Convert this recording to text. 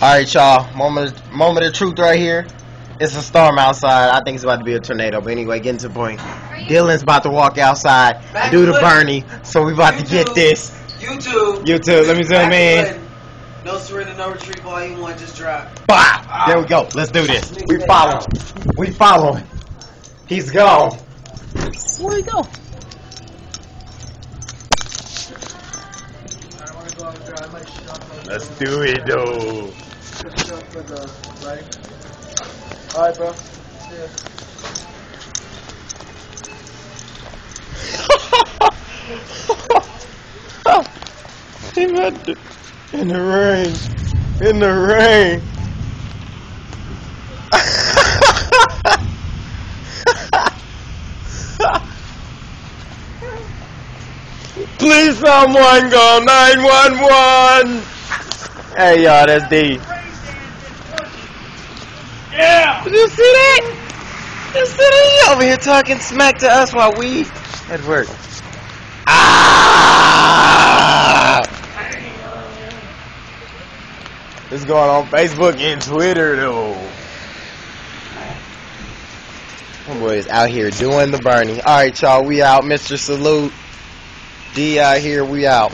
Alright, y'all. Moment of truth right here. It's a storm outside. I think it's about to be a tornado. But anyway, getting to the point. Dylan's about to walk outside and do the Bernie. So we about to get this. YouTube. Let me zoom in. No surrender, no retreat. Volume 1 just dropped. Bah! There we go. Let's do this. We following. He's gone. Where'd he go? Let's do it, though. Alright, bro. In the rain. Please, someone go 911. Hey, y'all, that's D. Yeah! Did you see that? You see that? He over here talking smack to us while we at work. Ah! This is going on Facebook and Twitter, though. My boy is out here doing the Bernie. Alright, y'all, we out. Mr. Salute. D out here, we out.